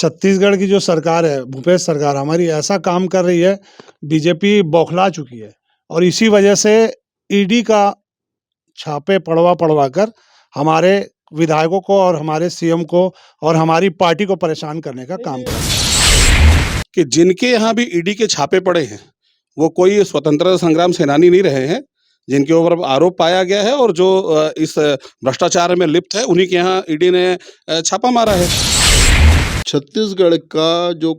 छत्तीसगढ़ की जो सरकार है, भूपेश सरकार हमारी ऐसा काम कर रही है, बीजेपी बौखला चुकी है और इसी वजह से ईडी का छापे पड़वा पड़वा कर हमारे विधायकों को और हमारे सीएम को और हमारी पार्टी को परेशान करने का काम कर रही है। कि जिनके यहाँ भी ईडी के छापे पड़े हैं वो कोई स्वतंत्रता संग्राम सेनानी नहीं रहे हैं, जिनके ऊपर आरोप पाया गया है और जो इस भ्रष्टाचार में लिप्त है उन्हीं के यहाँ ईडी ने छापा मारा है। छत्तीसगढ़ का जो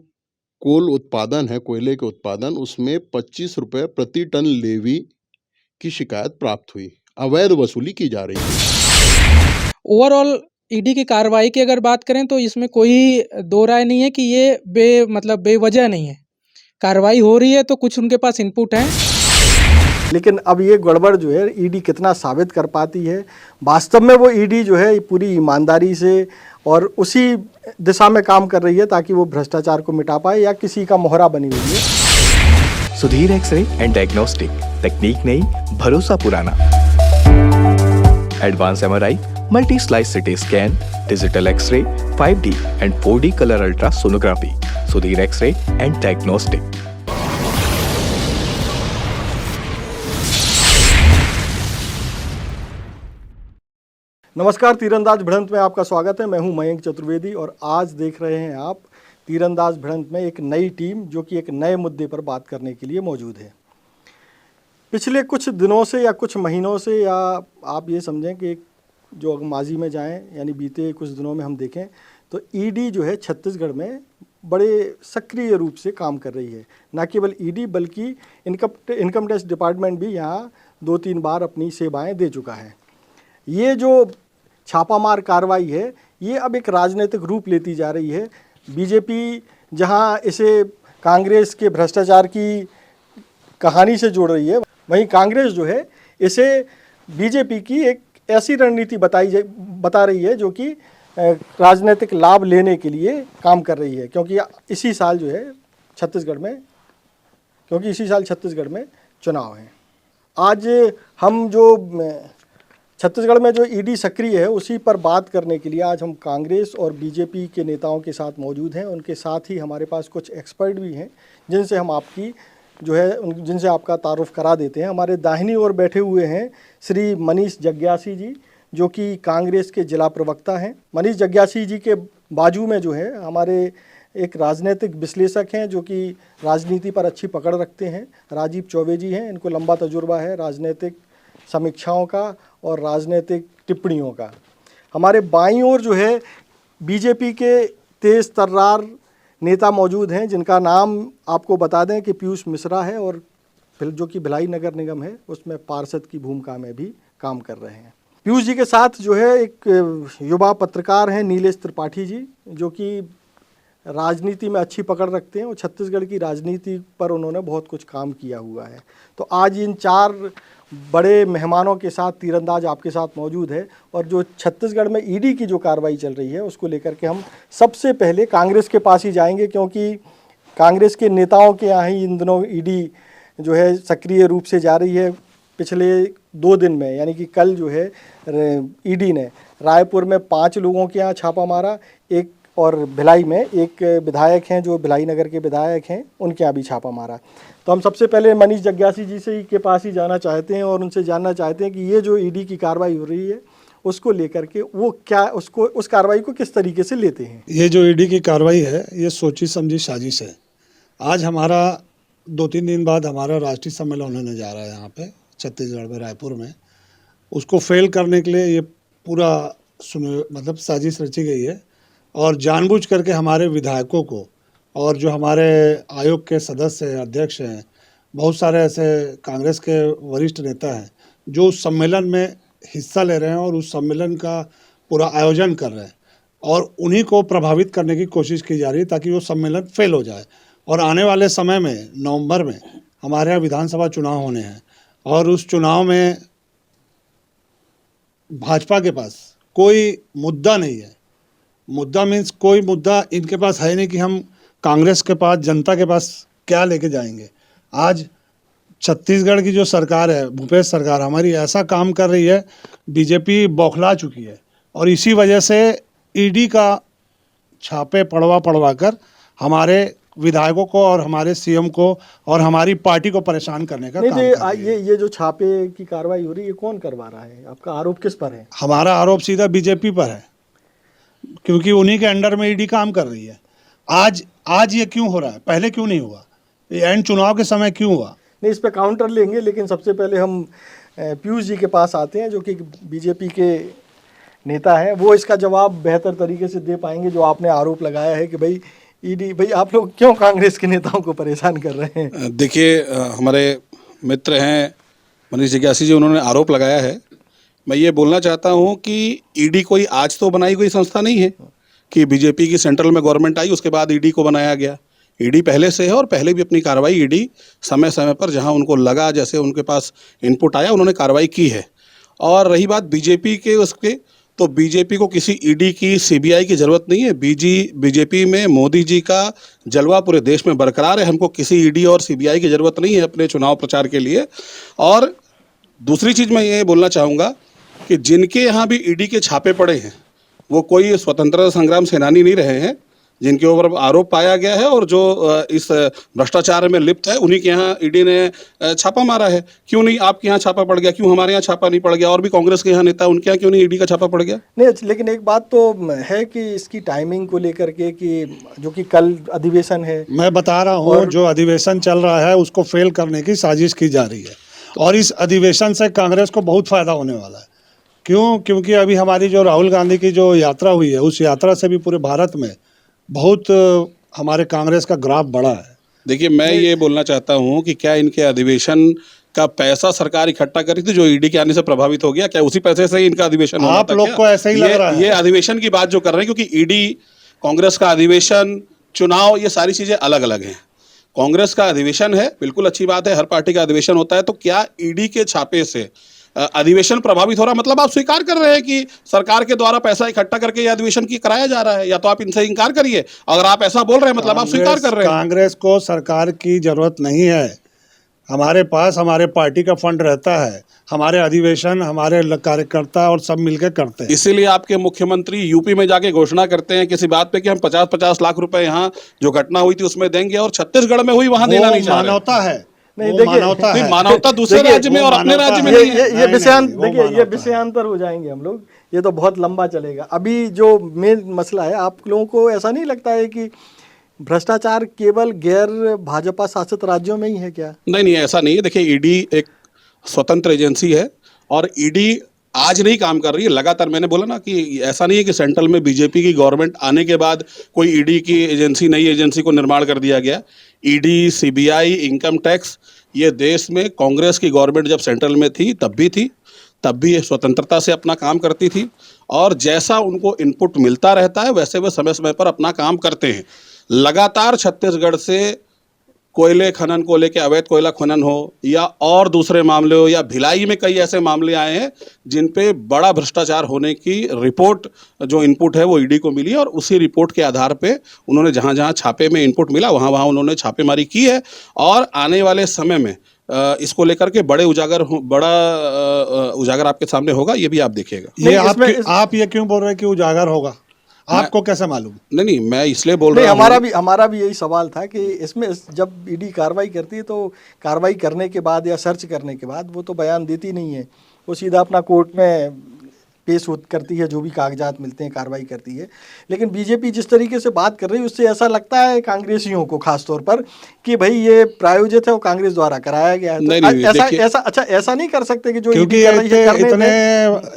कोल उत्पादन है, कोयले के उत्पादन, उसमें 25 रुपये प्रति टन लेवी की शिकायत प्राप्त हुई। अवैध वसूली की जा रही है। ओवरऑल ईडी की कार्रवाई की अगर बात करें तो इसमें कोई दो राय नहीं है कि ये बेवजह नहीं है। कार्रवाई हो रही है तो कुछ उनके पास इनपुट है, लेकिन अब ये गड़बड़ जो है ईडी कितना साबित कर पाती है। वास्तव में वो ईडी जो है पूरी ईमानदारी से और उसी दिशा में काम कर रही है ताकि वो भ्रष्टाचार को मिटा पाए या किसी का मोहरा बनी हुई है। सुधीर एक्सरे एंड डायग्नोस्टिक, तकनीक नई, भरोसा पुराना। Advance MRI, multi slice CT scan, digital X-ray, 5D and 4D colour ultrasonography. Sudhir X-ray and diagnostic. नमस्कार, तीरंदाज भिड़ंत में आपका स्वागत है। मैं हूं मयंक चतुर्वेदी और आज देख रहे हैं आप तीरंदाज भिड़ंत में एक नई टीम जो कि एक नए मुद्दे पर बात करने के लिए मौजूद है। पिछले कुछ दिनों से या कुछ महीनों से, या आप ये समझें कि जो माजी में जाएं यानी बीते कुछ दिनों में हम देखें तो ईडी जो है छत्तीसगढ़ में बड़े सक्रिय रूप से काम कर रही है। न केवल ईडी बल्कि इनकम टैक्स डिपार्टमेंट भी यहाँ 2-3 बार अपनी सेवाएं दे चुका है। ये जो छापामार कार्रवाई है ये अब एक राजनीतिक रूप लेती जा रही है। बीजेपी जहां इसे कांग्रेस के भ्रष्टाचार की कहानी से जोड़ रही है, वहीं कांग्रेस जो है इसे बीजेपी की एक ऐसी रणनीति बता रही है जो कि राजनीतिक लाभ लेने के लिए काम कर रही है, क्योंकि इसी साल छत्तीसगढ़ में चुनाव हैं। आज हम जो छत्तीसगढ़ में जो ईडी सक्रिय है उसी पर बात करने के लिए आज हम कांग्रेस और बीजेपी के नेताओं के साथ मौजूद हैं। उनके साथ ही हमारे पास कुछ एक्सपर्ट भी हैं जिनसे आपका तारुफ करा देते हैं। हमारे दाहिनी ओर बैठे हुए हैं श्री मनीष जग्यासी जी, जो कि कांग्रेस के जिला प्रवक्ता हैं। मनीष जग्यासी जी के बाजू में जो है हमारे एक राजनीतिक विश्लेषक हैं जो कि राजनीति पर अच्छी पकड़ रखते हैं, राजीव चौबे जी हैं। इनको लंबा तजुर्बा है राजनीतिक समीक्षाओं का और राजनीतिक टिप्पणियों का। हमारे बाईं ओर जो है बीजेपी के तेज तर्रार नेता मौजूद हैं जिनका नाम आपको बता दें कि पीयूष मिश्रा है और जो कि भिलाई नगर निगम है उसमें पार्षद की भूमिका में भी काम कर रहे हैं। पीयूष जी के साथ जो है एक युवा पत्रकार हैं नीलेश त्रिपाठी जी, जो कि राजनीति में अच्छी पकड़ रखते हैं और छत्तीसगढ़ की राजनीति पर उन्होंने बहुत कुछ काम किया हुआ है। तो आज इन 4 बड़े मेहमानों के साथ तीरंदाज आपके साथ मौजूद है और जो छत्तीसगढ़ में ईडी की जो कार्रवाई चल रही है उसको लेकर के हम सबसे पहले कांग्रेस के पास ही जाएंगे, क्योंकि कांग्रेस के नेताओं के यहाँ ही इन दिनों ईडी जो है सक्रिय रूप से जा रही है। पिछले 2 दिन में यानी कि कल जो है ईडी ने रायपुर में 5 लोगों के यहाँ छापा मारा, एक और भिलाई में एक विधायक हैं जो भिलाई नगर के विधायक हैं, उनके यहाँ भी छापा मारा। तो हम सबसे पहले मनीष जग्यासी जी से के पास ही जाना चाहते हैं और उनसे जानना चाहते हैं कि ये जो ईडी की कार्रवाई हो रही है उसको लेकर के वो क्या उस कार्रवाई को किस तरीके से लेते हैं। ये जो ईडी की कार्रवाई है ये सोची समझी साजिश है। आज हमारा 2-3 दिन बाद हमारा राष्ट्रीय सम्मेलन होने जा रहा है यहाँ पे छत्तीसगढ़ में, रायपुर में। उसको फेल करने के लिए ये पूरा साजिश रची गई है और जानबूझ करके हमारे विधायकों को और जो हमारे आयोग के सदस्य हैं, अध्यक्ष हैं, बहुत सारे ऐसे कांग्रेस के वरिष्ठ नेता हैं जो उस सम्मेलन में हिस्सा ले रहे हैं और उस सम्मेलन का पूरा आयोजन कर रहे हैं और उन्हीं को प्रभावित करने की कोशिश की जा रही है ताकि वो सम्मेलन फेल हो जाए। और आने वाले समय में नवंबर में हमारे यहाँ विधानसभा चुनाव होने हैं और उस चुनाव में भाजपा के पास कोई मुद्दा नहीं है। मुद्दा मीन्स कोई मुद्दा इनके पास है नहीं कि हम कांग्रेस के पास, जनता के पास क्या लेके जाएंगे। आज छत्तीसगढ़ की जो सरकार है, भूपेश सरकार हमारी ऐसा काम कर रही है, बीजेपी बौखला चुकी है और इसी वजह से ईडी का छापे पड़वा पड़वा कर हमारे विधायकों को और हमारे सीएम को और हमारी पार्टी को परेशान करने का नहीं काम तो कर रही है। ये जो छापे की कार्रवाई हो रही है ये कौन करवा रहा है? आपका आरोप किस पर है? हमारा आरोप सीधा बीजेपी पर है, क्योंकि उन्हीं के अंडर में ईडी काम कर रही है। आज ये क्यों हो रहा है, पहले क्यों नहीं हुआ? ये एंड चुनाव के समय क्यों हुआ? नहीं, इस पे काउंटर लेंगे, लेकिन सबसे पहले हम पीयूष जी के पास आते हैं जो कि बीजेपी के नेता हैं। वो इसका जवाब बेहतर तरीके से दे पाएंगे जो आपने आरोप लगाया है कि भाई ईडी, भाई आप लोग क्यों कांग्रेस के नेताओं को परेशान कर रहे हैं? देखिए, हमारे मित्र हैं मनीष जग्यासी जी, उन्होंने आरोप लगाया है। मैं ये बोलना चाहता हूँ कि ईडी कोई आज तो बनाई गई संस्था नहीं है कि बीजेपी की सेंट्रल में गवर्नमेंट आई उसके बाद ईडी को बनाया गया। ईडी पहले से है और पहले भी अपनी कार्रवाई ईडी समय समय पर जहां उनको लगा, जैसे उनके पास इनपुट आया, उन्होंने कार्रवाई की है। और रही बात बीजेपी के उसके, तो बीजेपी को किसी ईडी की, सीबीआई की ज़रूरत नहीं है। बीजेपी में मोदी जी का जलवा पूरे देश में बरकरार है। हमको किसी ईडी और सीबीआई की ज़रूरत नहीं है अपने चुनाव प्रचार के लिए। और दूसरी चीज़ मैं ये बोलना चाहूँगा कि जिनके यहाँ भी ईडी के छापे पड़े हैं वो कोई स्वतंत्रता संग्राम सेनानी नहीं रहे हैं, जिनके ऊपर आरोप पाया गया है और जो इस भ्रष्टाचार में लिप्त है, उन्हीं के यहाँ ईडी ने छापा मारा है। क्यों नहीं आपके यहाँ छापा पड़ गया, क्यों हमारे यहाँ छापा नहीं पड़ गया? और भी कांग्रेस के यहाँ नेता, उनके यहाँ क्यों नहीं ईडी का छापा पड़ गया? नहीं, लेकिन एक बात तो है कि इसकी टाइमिंग को लेकर के कि जो कि कल अधिवेशन है। मैं बता रहा हूँ, जो अधिवेशन चल रहा है उसको फेल करने की साजिश की जा रही है और इस अधिवेशन से कांग्रेस को बहुत फायदा होने वाला है। क्यों? क्योंकि अभी हमारी जो राहुल गांधी की जो यात्रा हुई है, उस यात्रा से भी पूरे भारत में बहुत हमारे कांग्रेस का ग्राफ बढ़ा है। देखिए, मैं ये बोलना चाहता हूँ कि क्या इनके अधिवेशन का पैसा सरकार इकट्ठा करी थी जो ईडी के आने से प्रभावित हो गया? क्या उसी पैसे से ही इनका अधिवेशन होना आप था लोग क्या? को ऐसा ही लग रहा है। ये अधिवेशन की बात जो कर रहे हैं, क्योंकि ईडी, कांग्रेस का अधिवेशन, चुनाव, ये सारी चीजें अलग अलग हैं। कांग्रेस का अधिवेशन है, बिल्कुल अच्छी बात है, हर पार्टी का अधिवेशन होता है। तो क्या ईडी के छापे से अधिवेशन प्रभावित हो रहा? मतलब आप स्वीकार कर रहे हैं कि सरकार के द्वारा पैसा इकट्ठा करके यह अधिवेशन की कराया जा रहा है, या तो आप इनसे इनकार करिए। अगर आप ऐसा बोल रहे हैं मतलब आप स्वीकार कर रहे हैं। कांग्रेस को सरकार की जरूरत नहीं है। हमारे पास हमारे पार्टी का फंड रहता है, हमारे अधिवेशन हमारे कार्यकर्ता और सब मिलकर करते हैं। इसीलिए आपके मुख्यमंत्री यूपी में जाके घोषणा करते हैं किसी बात पे कि हम 50-50 लाख रुपए यहाँ जो घटना हुई थी उसमें देंगे, और छत्तीसगढ़ में हुई वहां देना नहीं चाह रहे। मानवता है, नहीं, वो देखिए, मानवता नहीं, है। मानवता दूसरे देखिए, राज्य में और अपने मानवता राज्य में है। नहीं है। ये विषयांतर, नहीं, वो देखिए ये मानवता है। विषयांतर हो जाएंगे हम लोग, ये तो बहुत लंबा चलेगा। अभी जो मेन मसला है, आप लोगों को ऐसा नहीं लगता है कि भ्रष्टाचार केवल गैर भाजपा शासित राज्यों में ही है क्या? नहीं नहीं, ऐसा नहीं है। देखिए, ईडी एक स्वतंत्र एजेंसी है और ईडी आज नहीं काम कर रही है, लगातार। मैंने बोला ना कि ऐसा नहीं है कि सेंट्रल में बीजेपी की गवर्नमेंट आने के बाद कोई ईडी की एजेंसी, नई एजेंसी को निर्माण कर दिया गया। ईडी, सीबीआई, इनकम टैक्स, ये देश में कांग्रेस की गवर्नमेंट जब सेंट्रल में थी तब भी ये स्वतंत्रता से अपना काम करती थी, और जैसा उनको इनपुट मिलता रहता है वैसे वे समय समय पर अपना काम करते हैं। लगातार छत्तीसगढ़ से कोयले खनन को लेकर, अवैध कोयला खनन हो या और दूसरे मामले हो, या भिलाई में कई ऐसे मामले आए हैं जिन पे बड़ा भ्रष्टाचार होने की रिपोर्ट, जो इनपुट है वो ईडी को मिली, और उसी रिपोर्ट के आधार पे उन्होंने जहां जहां छापे में इनपुट मिला वहां वहां उन्होंने छापेमारी की है। और आने वाले समय में इसको लेकर के बड़ा उजागर आपके सामने होगा, ये भी आप देखिएगा। ये आप ये क्यों बोल रहे हैं कि उजागर होगा? आपको कैसे मालूम? नहीं, मैं इसलिए बोल नहीं, रहा हूँ। हमारा भी यही सवाल था कि इसमें जब ईडी कार्रवाई करती है तो कार्रवाई करने के बाद या सर्च करने के बाद वो तो बयान देती नहीं है, वो सीधा अपना कोर्ट में पेश करती है, जो भी कागजात मिलते हैं कार्रवाई करती है। लेकिन बीजेपी जिस तरीके से बात कर रही है उससे ऐसा लगता है कांग्रेसियों को खास तौर पर कि भाई ये प्रायोजित है, वो कांग्रेस द्वारा कराया गया है। तो ऐसा नहीं कर सकते कि जो क्योंकि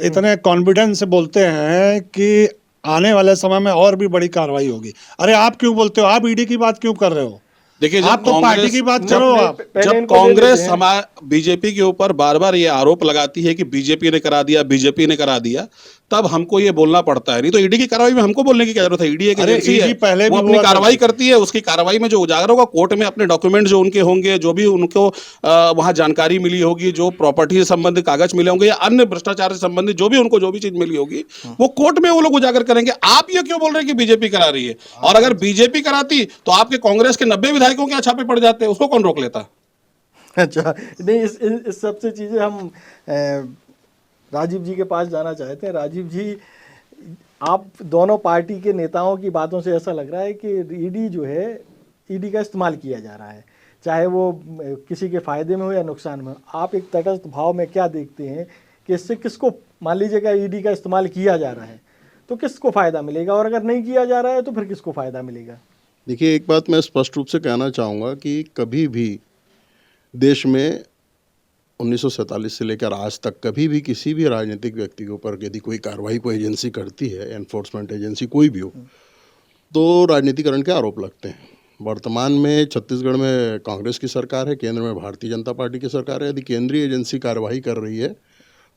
इतने कॉन्फिडेंस से बोलते हैं कि आने वाले समय में और भी बड़ी कार्रवाई होगी। अरे आप क्यों बोलते हो? आप ईडी की बात क्यों कर रहे हो? देखिए, आप तो पार्टी की बात करो। आप जब कांग्रेस बीजेपी के ऊपर बार बार ये आरोप लगाती है कि बीजेपी ने करा दिया, तब हमको ये बोलना पड़ता है। नहीं तो ईडी की कार्रवाई में हमको बोलने की क्या जरूरत है? ईडी एक एजेंसी है, पहले वो अपनी कार्रवाई करती है। उसकी कार्रवाई में जो उजागर होगा, कोर्ट में अपने डॉक्यूमेंट जो उनके होंगे, जो भी उनको वहां जानकारी मिली होगी, जो प्रॉपर्टी से संबंधित कागज मिले होंगे या अन्य भ्रष्टाचार से संबंधित जो भी चीज मिली होगी, वो कोर्ट में वो लोग उजागर करेंगे। आप ये क्यों बोल रहे हैं कि बीजेपी करा रही है? और अगर बीजेपी कराती तो आपके कांग्रेस के 90 विधायकों के छापे पड़ जाते, उसको कौन रोक लेता? अच्छा, नहीं, इस सबसे चीजें हम राजीव जी के पास जाना चाहते हैं। राजीव जी, आप दोनों पार्टी के नेताओं की बातों से ऐसा लग रहा है कि ईडी जो है, ईडी का इस्तेमाल किया जा रहा है, चाहे वो किसी के फायदे में हो या नुकसान में हो। आप एक तटस्थ भाव में क्या देखते हैं कि इससे किसको, मान लीजिएगा ईडी का इस्तेमाल किया जा रहा है तो किसको फ़ायदा मिलेगा, और अगर नहीं किया जा रहा है तो फिर किसको फ़ायदा मिलेगा? देखिए, एक बात मैं स्पष्ट रूप से कहना चाहूँगा कि कभी भी देश में 1947 से लेकर आज तक कभी भी किसी भी राजनीतिक व्यक्ति के ऊपर यदि कोई कार्रवाई कोई एजेंसी करती है, एनफोर्समेंट एजेंसी कोई भी हो, तो राजनीतिकरण के आरोप लगते हैं। वर्तमान में छत्तीसगढ़ में कांग्रेस की सरकार है, केंद्र में भारतीय जनता पार्टी की सरकार है। यदि केंद्रीय एजेंसी कार्रवाई कर रही है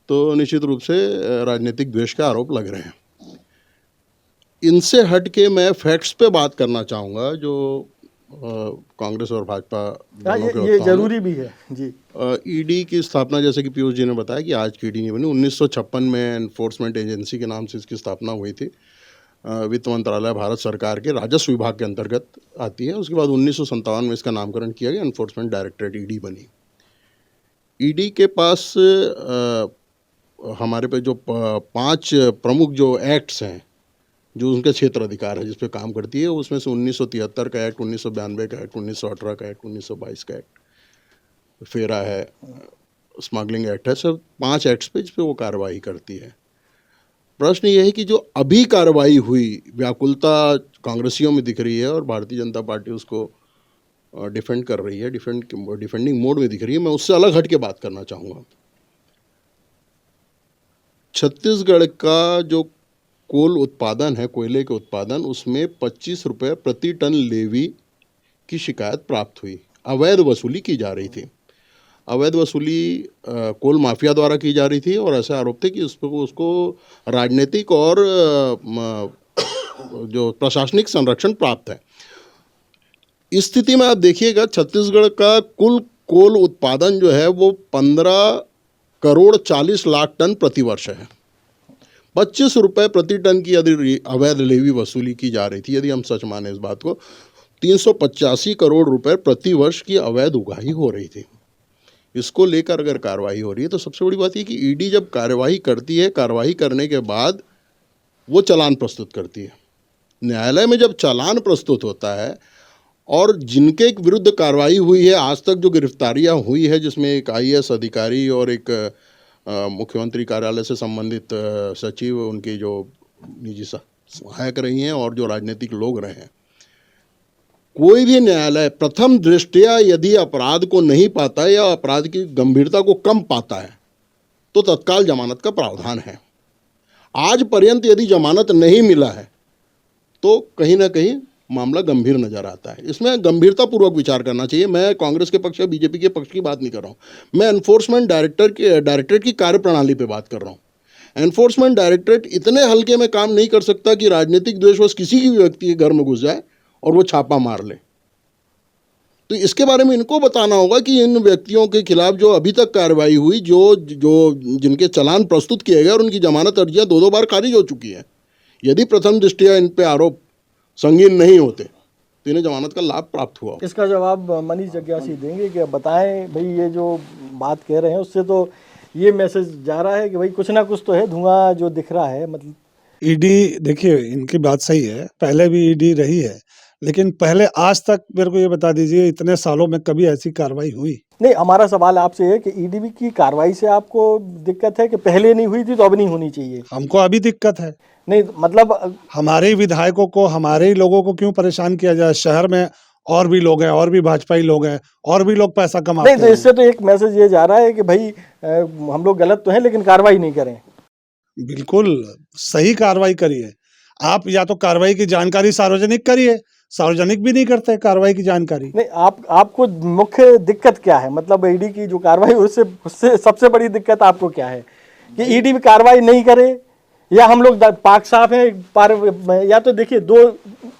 तो निश्चित रूप से राजनीतिक द्वेष के आरोप लग रहे हैं। इनसे हट के मैं फैक्ट्स पे बात करना चाहूँगा जो कांग्रेस और भाजपा दोनों के ये जरूरी भी है जी। ईडी की स्थापना, जैसे कि पीयूष जी ने बताया कि आज की ईडी नहीं बनी, 1956 में एनफोर्समेंट एजेंसी के नाम से इसकी स्थापना हुई थी। वित्त मंत्रालय भारत सरकार के राजस्व विभाग के अंतर्गत आती है। उसके बाद 1957 में इसका नामकरण किया गया, एनफोर्समेंट डायरेक्टरेट ईडी बनी। ईडी के पास हमारे पे जो 5 प्रमुख जो एक्ट्स हैं, जो उनका क्षेत्र अधिकार है जिस पे काम करती है, उसमें से 1973 का एक्ट, 1992 का एक्ट, 1918 का एक्ट, 1922 का एक्ट, फेरा है, स्मगलिंग एक्ट है, सब 5 एक्ट्स पे जिस पे वो कार्रवाई करती है। प्रश्न ये है कि जो अभी कार्रवाई हुई, व्याकुलता कांग्रेसियों में दिख रही है और भारतीय जनता पार्टी उसको डिफेंड कर रही है, डिफेंडिंग मोड में दिख रही है। मैं उससे अलग हट के बात करना चाहूँगा। छत्तीसगढ़ का जो कोल उत्पादन है, कोयले के उत्पादन, उसमें 25 रुपये प्रति टन लेवी की शिकायत प्राप्त हुई। अवैध वसूली की जा रही थी। अवैध वसूली कोल माफिया द्वारा की जा रही थी और ऐसे आरोप थे कि उसको राजनीतिक और जो प्रशासनिक संरक्षण प्राप्त है। इस स्थिति में आप देखिएगा, छत्तीसगढ़ का कुल कोल उत्पादन जो है वो 15 करोड़ 40 लाख टन प्रतिवर्ष है। 25 रुपये प्रति टन की यदि अवैध लेवी वसूली की जा रही थी, यदि हम सच माने इस बात को, 385 करोड़ रुपए प्रति वर्ष की अवैध उगाही हो रही थी। इसको लेकर अगर कार्रवाई हो रही है तो सबसे बड़ी बात ये कि ईडी जब कार्रवाई करती है, कार्रवाई करने के बाद वो चालान प्रस्तुत करती है। न्यायालय में जब चालान प्रस्तुत होता है और जिनके विरुद्ध कार्रवाई हुई है, आज तक जो गिरफ्तारियां हुई है, जिसमें एक IAS अधिकारी और एक मुख्यमंत्री कार्यालय से संबंधित सचिव, उनकी जो निजी सहायक रही हैं और जो राजनीतिक लोग रहे हैं, कोई भी न्यायालय प्रथम दृष्टया यदि अपराध को नहीं पाता है या अपराध की गंभीरता को कम पाता है तो तत्काल जमानत का प्रावधान है। आज पर्यंत यदि जमानत नहीं मिला है तो कहीं ना कहीं मामला गंभीर नजर आता है। इसमें गंभीरतापूर्वक विचार करना चाहिए। मैं कांग्रेस के पक्ष या बीजेपी के पक्ष की बात नहीं कर रहा हूँ। मैं एनफोर्समेंट डायरेक्टरेट की कार्यप्रणाली पे बात कर रहा हूँ। एनफोर्समेंट डायरेक्टरेट इतने हल्के में काम नहीं कर सकता कि राजनीतिक द्वेषवश किसी भी व्यक्ति के घर में घुस जाए और वो छापा मार ले। तो इसके बारे में इनको बताना होगा कि इन व्यक्तियों के खिलाफ जो अभी तक कार्रवाई हुई, जिनके चालान प्रस्तुत किए गए और उनकी जमानत अर्जियां 2-2 बार खारिज हो चुकी है, यदि प्रथम दृष्टया इन पे आरोप संगीन नहीं होते तो इन्हें जमानत का लाभ प्राप्त हुआ। इसका जवाब मनीष जग्यासी देंगे कि बताएं भाई, ये जो बात कह रहे हैं उससे तो ये मैसेज जा रहा है कि भाई कुछ ना कुछ तो है, धुआं जो दिख रहा है। मतलब ईडी, देखिए इनकी बात सही है, पहले भी ईडी रही है, लेकिन पहले आज तक मेरे को ये बता दीजिए इतने सालों में कभी ऐसी कार्रवाई हुई? नहीं, हमारा सवाल आपसे है कि ईडी की कार्रवाई से आपको दिक्कत है कि पहले नहीं हुई थी तो अब नहीं होनी चाहिए? हमको अभी दिक्कत है। नहीं मतलब हमारे ही विधायकों को, हमारे ही लोगों को क्यों परेशान किया जाए? शहर में और भी लोग हैं, और भी भाजपाई लोग हैं, और भी लोग पैसा कमाते हैं। नहीं, तो इससे तो एक मैसेज ये जा रहा है कि भाई हम लोग गलत तो हैं लेकिन कार्रवाई नहीं करें। बिल्कुल सही कार्रवाई करिए। आप या तो कार्रवाई की जानकारी सार्वजनिक करिए, सार्वजनिक भी नहीं करते कार्रवाई की जानकारी। नहीं, आपको मुख्य दिक्कत क्या है? मतलब ईडी की जो कार्रवाई, उससे सबसे बड़ी दिक्कत आपको क्या है कि ईडी में कार्रवाई नहीं करे, या हम लोग पाक साफ हैं? या तो देखिए, 2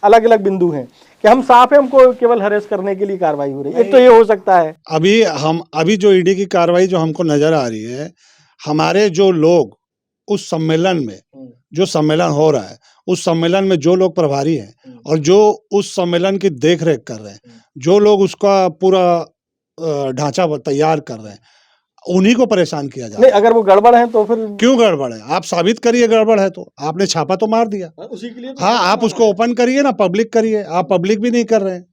अलग अलग बिंदु हैं कि हम साफ हैं, हमको केवल हरेस करने के लिए कार्रवाई हो रही है। एक तो ये हो सकता है। अभी जो ईडी की कार्रवाई जो हमको नजर आ रही है, हमारे जो लोग उस सम्मेलन में, जो सम्मेलन हो रहा है, उस सम्मेलन में जो लोग प्रभारी हैं और जो उस सम्मेलन की देखरेख कर रहे हैं, जो लोग उसका पूरा ढांचा तैयार कर रहे हैं, उन्हीं को परेशान किया जा नहीं, रहा है। अगर वो गड़बड़ है तो फिर क्यों गड़बड़ है? आप साबित करिए गड़बड़ है तो। आपने छापा तो मार दिया। उसी के लिए हाँ, आप उसको ओपन करिए ना, पब्लिक करिए। आप पब्लिक भी नहीं कर रहे हैं।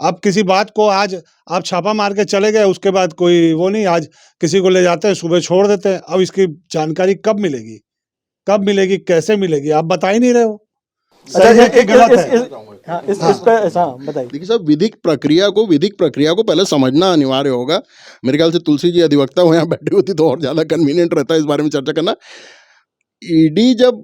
आप किसी बात को आज आप छापा मार के चले गए, उसके बाद कोई वो नहीं, आज किसी को ले जाते हैं, सुबह छोड़ देते हैं। अब इसकी जानकारी कब मिलेगी? कब मिलेगी? कैसे मिलेगी? आप बता ही नहीं रहे हो। अच्छा, सही है कि गलत है? हाँ, इस पे हाँ बताइए। देखिए साहब, विधिक प्रक्रिया को पहले समझना अनिवार्य होगा। मेरे ख्याल से तुलसी जी अधिवक्ता हो यहाँ बैठी होती तो और ज़्यादा कन्वीनियंट रहता है इस बारे में चर्चा करना। ईडी जब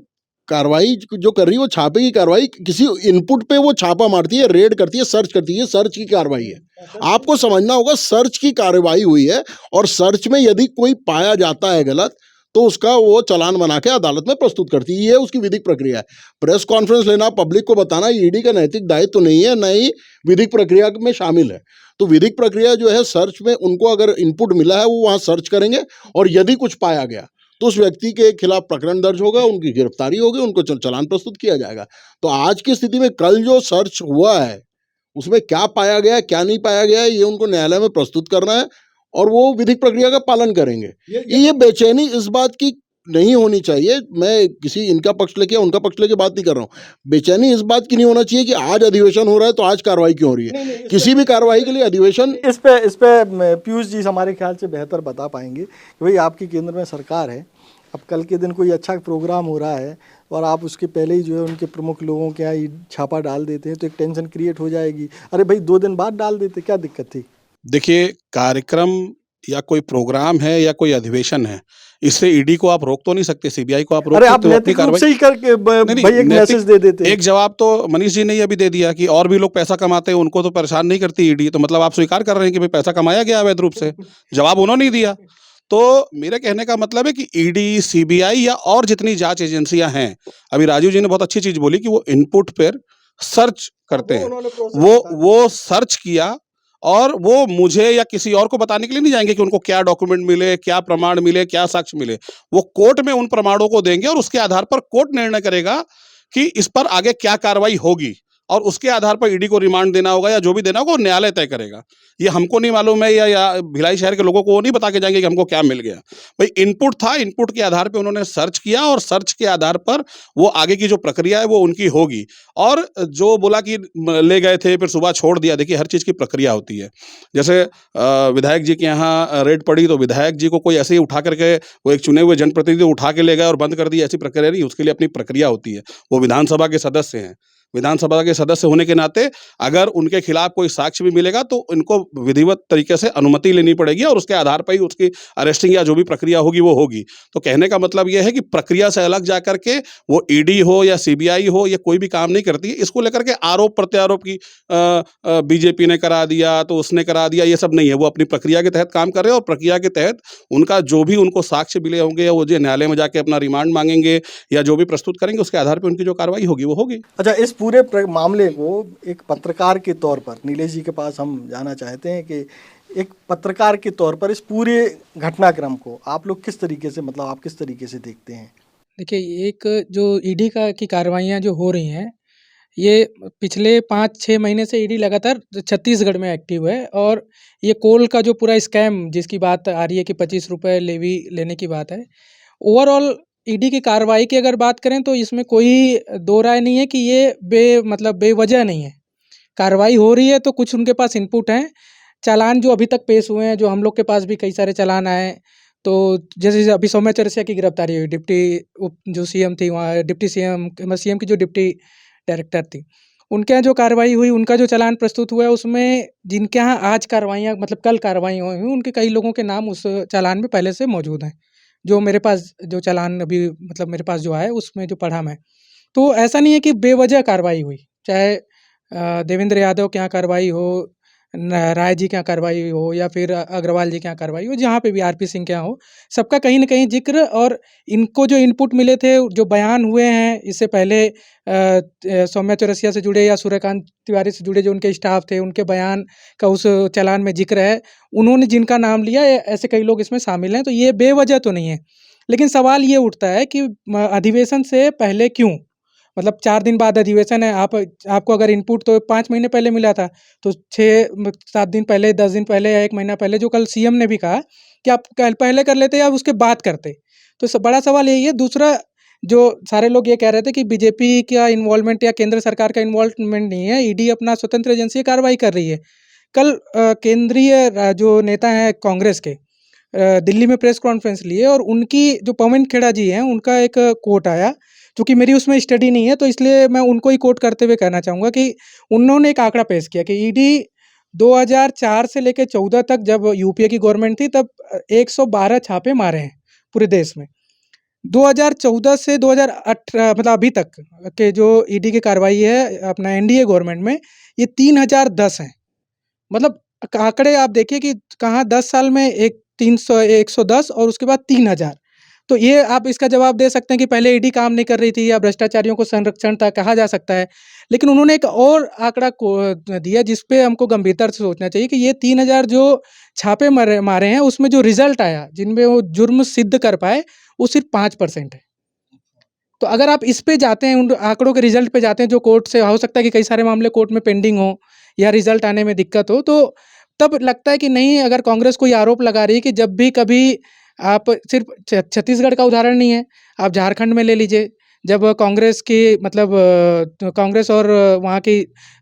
कार्रवाई जो कर रही है, वो छापे की कार्रवाई, किसी इनपुट पे वो छापा मारती है, रेड करती है, सर्च करती है, सर्च की कार्रवाई है। आपको समझना होगा, सर्च की कार्रवाई हुई है और सर्च में यदि कोई पाया जाता है गलत, तो उसका वो चालान बना के अदालत में प्रस्तुत करती है। ये उसकी विधिक प्रक्रिया है। प्रेस कॉन्फ्रेंस लेना, पब्लिक को बताना, ईडी का नैतिक दायित्व तो नहीं है, न ही विधिक प्रक्रिया में शामिल है। तो विधिक प्रक्रिया जो है, सर्च में उनको अगर इनपुट मिला है, वो वहाँ सर्च करेंगे और यदि कुछ पाया गया तो उस व्यक्ति के खिलाफ प्रकरण दर्ज होगा, उनकी गिरफ्तारी होगी, उनको चालान प्रस्तुत किया जाएगा। तो आज की स्थिति में कल जो सर्च हुआ है, उसमें क्या पाया गया, क्या नहीं पाया गया, ये उनको न्यायालय में प्रस्तुत करना है और वो विधिक प्रक्रिया का पालन करेंगे। ये बेचैनी इस बात की नहीं होनी चाहिए। मैं किसी इनका पक्ष लेके या उनका पक्ष लेके बात नहीं कर रहा हूँ। बेचैनी इस बात की नहीं होना चाहिए कि आज अधिवेशन हो रहा है तो आज कार्रवाई क्यों हो रही है। किसी भी कार्रवाई के लिए अधिवेशन इस पे पीयूष जी हमारे ख्याल से बेहतर बता पाएंगे कि भाई आपकी केंद्र में सरकार है, अब कल के दिन कोई अच्छा प्रोग्राम हो रहा है और आप उसके पहले ही जो है उनके प्रमुख लोगों के यहाँ छापा डाल देते हैं तो एक टेंशन क्रिएट हो जाएगी। अरे भाई 2 दिन बाद डाल देते, क्या दिक्कत थी? देखिए, कार्यक्रम या कोई प्रोग्राम है या कोई अधिवेशन है, इससे ईडी को आप रोक तो नहीं सकते, सीबीआई को आप रोक अरे आप सकते हो अपनी नैतिक रूप कार्रवाई। से ही करके नहीं, भाई एक नैतिक- मैसेज दे देते। एक जवाब तो मनीष जी ने ही अभी दे दिया कि और भी लोग पैसा कमाते हैं, उनको तो परेशान नहीं करती ईडी। तो मतलब आप स्वीकार कर रहे हैं कि भाई पैसा कमाया गया अवैध रूप से। जवाब उन्होंने ही दिया। तो मेरे कहने का मतलब है कि ईडी, सीबीआई या और जितनी जांच एजेंसियां हैं, अभी राजीव जी ने बहुत अच्छी चीज बोली कि वो इनपुट पर सर्च करते हैं। वो सर्च किया और वो मुझे या किसी और को बताने के लिए नहीं जाएंगे कि उनको क्या डॉक्यूमेंट मिले, क्या प्रमाण मिले, क्या साक्ष्य मिले। वो कोर्ट में उन प्रमाणों को देंगे और उसके आधार पर कोर्ट निर्णय करेगा कि इस पर आगे क्या कार्रवाई होगी और उसके आधार पर ईडी को रिमांड देना होगा या जो भी देना होगा वो न्यायालय तय करेगा। ये हमको नहीं मालूम है या भिलाई शहर के लोगों को वो नहीं बता के जाएंगे कि हमको क्या मिल गया। भाई इनपुट था, इनपुट के आधार पे उन्होंने सर्च किया और सर्च के आधार पर वो आगे की जो प्रक्रिया है वो उनकी होगी। और जो बोला कि ले गए थे फिर सुबह छोड़ दिया, देखिए हर चीज़ की प्रक्रिया होती है। जैसे विधायक जी के यहाँ रेड पड़ी तो विधायक जी को कोई ऐसे ही उठा करके वो एक चुने हुए जनप्रतिनिधि उठा के ले गए और बंद कर दिया, ऐसी प्रक्रिया नहीं। उसके लिए अपनी प्रक्रिया होती है। वो विधानसभा के सदस्य हैं, विधानसभा के सदस्य होने के नाते अगर उनके खिलाफ कोई साक्ष्य भी मिलेगा तो इनको विधिवत तरीके से अनुमति लेनी पड़ेगी और उसके आधार पर ही उसकी अरेस्टिंग या जो भी प्रक्रिया होगी वो होगी। तो कहने का मतलब यह है कि प्रक्रिया से अलग जा करके वो ईडी हो या सीबीआई हो या कोई भी काम नहीं करती है। इसको लेकर के आरोप प्रत्यारोप की बीजेपी ने करा दिया तो उसने करा दिया, ये सब नहीं है। वो अपनी प्रक्रिया के तहत काम कर रहे हैं और प्रक्रिया के तहत उनका जो भी उनको साक्ष्य मिले होंगे या वो जो न्यायालय में जाके अपना रिमांड मांगेंगे या जो भी प्रस्तुत करेंगे उसके आधार पर उनकी जो कार्रवाई होगी वो होगी। अच्छा, इस पूरे मामले को एक पत्रकार के तौर पर नीलेश जी के पास हम जाना चाहते हैं कि एक पत्रकार के तौर पर इस पूरे घटनाक्रम को आप लोग किस तरीके से, मतलब आप किस तरीके से देखते हैं? देखिए, एक जो ईडी की कार्रवाइयाँ जो हो रही हैं, ये पिछले 5-6 महीने से ईडी लगातार छत्तीसगढ़ में एक्टिव है। और ये कोल का जो पूरा स्कैम जिसकी बात आ रही है कि 25 रुपये लेवी लेने की बात है, ओवरऑल ईडी की कार्रवाई की अगर बात करें तो इसमें कोई दो राय नहीं है कि ये बेवजह नहीं है। कार्रवाई हो रही है तो कुछ उनके पास इनपुट हैं। चालान जो अभी तक पेश हुए हैं, जो हम लोग के पास भी कई सारे चालान आए, तो जैसे अभी सौम्या चौरसिया की गिरफ्तारी हुई, जो सीएम थी वहाँ, डिप्टी सीएम की जो डिप्टी डायरेक्टर थी, उनके यहाँ जो कार्रवाई हुई, उनका जो चालान प्रस्तुत हुआ है उसमें जिनके यहाँ आज कार्रवाइयाँ, मतलब कल कार्रवाई हुई, उनके कई लोगों के नाम उस चालान में पहले से मौजूद हैं। जो मेरे पास जो चालान अभी मतलब मेरे पास जो आया उसमें जो पढ़ा मैं, तो ऐसा नहीं है कि बेवजह कार्रवाई हुई। चाहे देवेंद्र यादव के यहाँ कार्रवाई हो, राय जी के यहाँ कार्रवाई हो या फिर अग्रवाल जी के यहाँ कार्रवाई हो, जहाँ पे भी आरपी सिंह के यहाँ हो, सबका कहीं न कहीं जिक्र और इनको जो इनपुट मिले थे, जो बयान हुए हैं इससे पहले सौम्या चौरसिया से जुड़े या सूर्यकांत तिवारी से जुड़े जो उनके स्टाफ थे, उनके बयान का उस चालान में जिक्र है। उन्होंने जिनका नाम लिया, ऐसे कई लोग इसमें शामिल हैं, तो ये बेवजह तो नहीं है। लेकिन सवाल ये उठता है कि अधिवेशन से पहले क्यों? मतलब 4 दिन बाद अधिवेशन है, आपको अगर इनपुट तो 5 महीने पहले मिला था, तो 6-7 दिन पहले, 10 दिन पहले या 1 महीना पहले जो कल सीएम ने भी कहा कि आप पहले कर लेते या उसके बाद करते। तो बड़ा सवाल यही है। दूसरा, जो सारे लोग ये कह रहे थे कि बीजेपी का इन्वॉल्वमेंट या केंद्र सरकार का इन्वॉल्वमेंट नहीं है, ईडी अपना स्वतंत्र एजेंसी कार्रवाई कर रही है। कल केंद्रीय जो नेता हैं कांग्रेस के, दिल्ली में प्रेस कॉन्फ्रेंस लिए और उनकी जो पवन खेड़ा जी हैं, उनका एक कोट आया, चूँकि मेरी उसमें स्टडी नहीं है तो इसलिए मैं उनको ही कोट करते हुए कहना चाहूँगा कि उन्होंने एक आंकड़ा पेश किया कि ईडी 2004 से लेके 14 तक जब यूपीए की गवर्नमेंट थी तब 112 छापे मारे हैं पूरे देश में। 2014 से 2018 मतलब अभी तक के जो ईडी की कार्रवाई है अपना एनडीए गवर्नमेंट में, ये 3010 हैं। मतलब आंकड़े आप देखिए कि कहाँ 10 साल में एक 110 और उसके बाद 3000। तो ये आप इसका जवाब दे सकते हैं कि पहले ईडी काम नहीं कर रही थी या भ्रष्टाचारियों को संरक्षण था, कहा जा सकता है। लेकिन उन्होंने एक और आंकड़ा को दिया जिस पे हमको गंभीरता से सोचना चाहिए कि ये 3000 जो छापे मारे हैं उसमें जो रिजल्ट आया, जिनमें वो जुर्म सिद्ध कर पाए, वो सिर्फ 5% है। तो अगर आप इस पे जाते हैं, उन आंकड़ों के रिजल्ट पे जाते हैं जो कोर्ट से, हो सकता है कि कई सारे मामले कोर्ट में पेंडिंग हो या रिजल्ट आने में दिक्कत हो, तो तब लगता है कि नहीं, अगर कांग्रेस कोई आरोप लगा रही है कि जब भी कभी आप सिर्फ छत्तीसगढ़ का उदाहरण नहीं है, आप झारखंड में ले लीजिए, जब कांग्रेस की मतलब कांग्रेस और वहाँ की